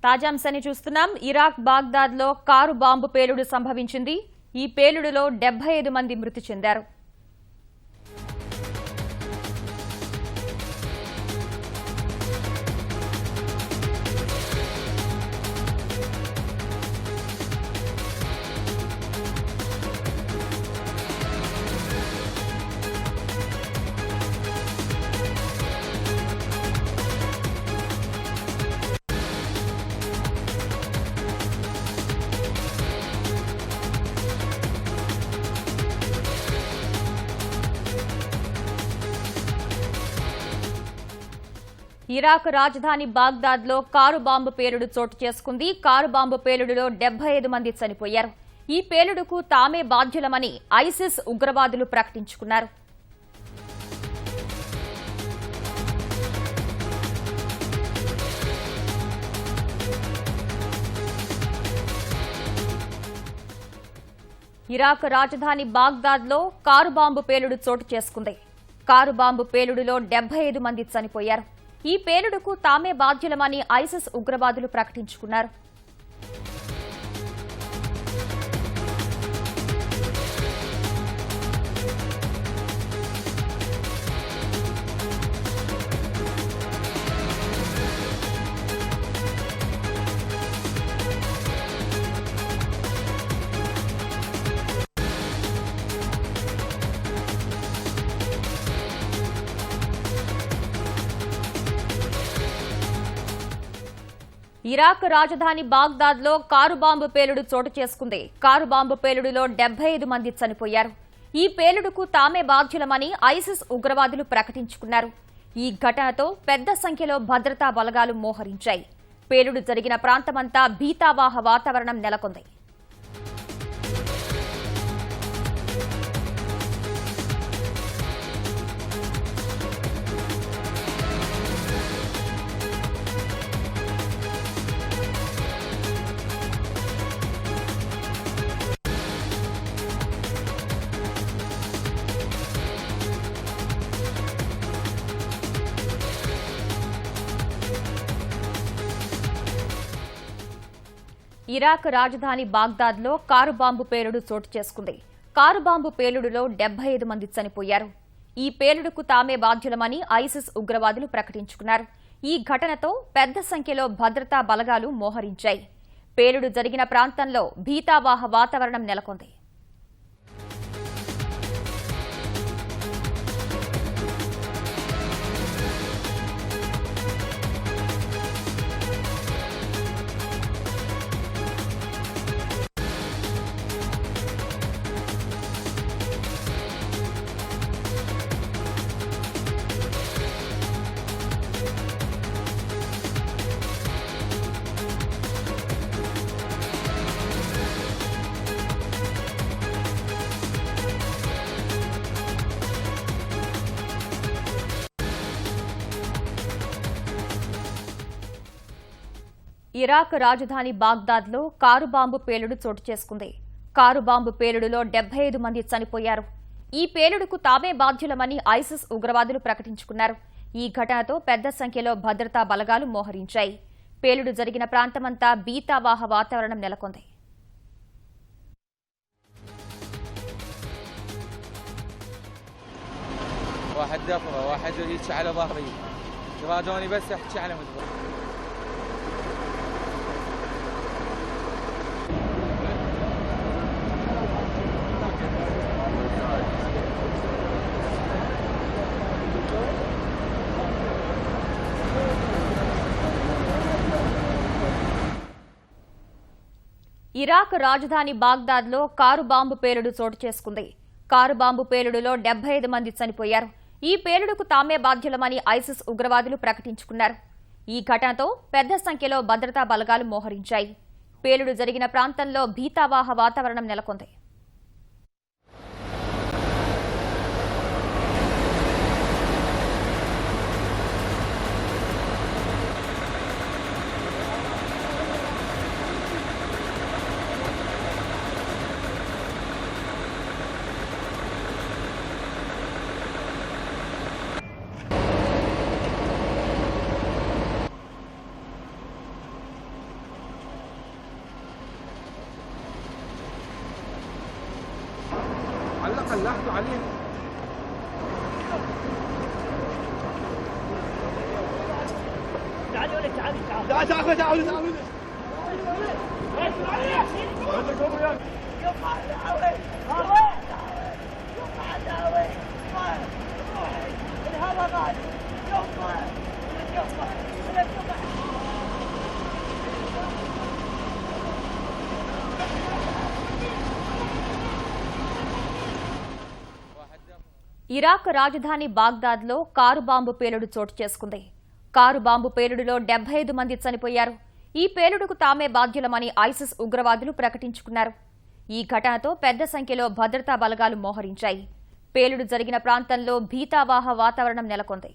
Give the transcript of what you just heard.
తాజాంశాన్ని చూస్తున్నాం. Iraq Baghdad లో car bomb పేలుడు సంభవించింది. ఈ పేలుడులో 75 మంది మృతి చెందారు. ఇరాక్ రాజధాని బాగ్దాద్ లో కారు బాంబు పేలుడు చోటు చేసుకుంది. కారు బాంబు పేలుడులో 75 మంది చనిపోయారు. ఈ పేలుడుకు తామే బాధ్యులమని ఐసిస్ ఉగ్రవాదులు ప్రకటించుకున్నారు. ఇరాక్ రాజధాని బాగ్దాద్ లో కారు బాంబు పేలుడు చోటు చేసుకుంది. కారు బాంబు పేలుడులో 75 మంది చనిపోయారు. ఈ పేలుడుకు తామే బాధ్యులమని ఐసిస్ ఉగ్రవాదులు ప్రకటించుకున్నారు. ఇరాక్ రాజధాని బాగ్దాద్ లో కారు బాంబు పేలుడు చోటు చేసుకుంది. కారు బాంబు పేలుడులో 75 మంది చనిపోయారు. ఈ పేలుడుకు తామే బాధ్యులమని ఐసిస్ ఉగ్రవాదులు ప్రకటించుకున్నారు. ఈ ఘటనతో పెద్ద సంఖ్యలో భద్రతా బలగాలు మోహరించాయి. పేలుడు జరిగిన ప్రాంతమంతా భీతావాహ వాతావరణం నెలకొంది. ఇరాక్ రాజధాని బాగ్దాద్ లో కారు బాంబు పేలుడు చోటు చేసుకుంది. కారు బాంబు పేలుడులో 75 మంది చనిపోయారు. ఈ పేలుడుకు తామే బాధ్యులమని ఐసిస్ ఉగ్రవాదులు ప్రకటించుకున్నారు. ఈ ఘటనతో పెద్ద సంఖ్యలో భద్రతా బలగాలు మోహరించాయి. పేలుడు జరిగిన ప్రాంతంలో భీతావాహ వాతావరణం నెలకొంది. ఇరాక్ రాజధాని బాగ్దాద్ లో కారు బాంబు పేలుడు చోటు చేసుకుంది. కారు బాంబు పేలుడులో 75 మంది చనిపోయారు. ఈ పేలుడుకు తామే బాధ్యులమని ఐసిస్ ఉగ్రవాదులు ప్రకటించుకున్నారు. ఈ ఘటనతో పెద్ద సంఖ్యలో భద్రతా బలగాలు మోహరించాయి. పేలుడు జరిగిన ప్రాంతమంతా భీతావాహ వాతావరణం నెలకొంది. واحد دفره واحد يجي على ظهري يراجوني بس احكي على مدبر ఇరాక్ రాజధాని బాగ్దాద్ లో కారు బాంబు పేలుడు చోటు చేసుకుంది. కారు బాంబు పేలుడులో 75 మంది చనిపోయారు. ఈ పేలుడుకు తామే బాధ్యులమని ఐసిస్ ఉగ్రవాదులు ప్రకటించుకున్నారు. ఈ ఘటనతో పెద్ద సంఖ్యలో భద్రతా బలగాలు మోహరించాయి. పేలుడు జరిగిన ప్రాంతంలో భీతావాహ వాతావరణం నెలకొంది. قلعتوا عليه. تعالي ولد تعالي تعالي تعالي تعالي تعالي ఇరాక్ రాజధాని బాగ్దాద్లో కారు బాంబు పేలుడు చోటు చేసుకుంది. కారు బాంబు పేలుడులో 75 మంది చనిపోయారు. ఈ పేలుడుకు తామే బాధ్యులమని ఐసిస్ ఉగ్రవాదులు ప్రకటించుకున్నారు. ఈ ఘటనతో పెద్ద సంఖ్యలో భద్రతా బలగాలు మోహరించాయి. పేలుడు జరిగిన ప్రాంతంలో భీతావాహ వాతావరణం నెలకొంది.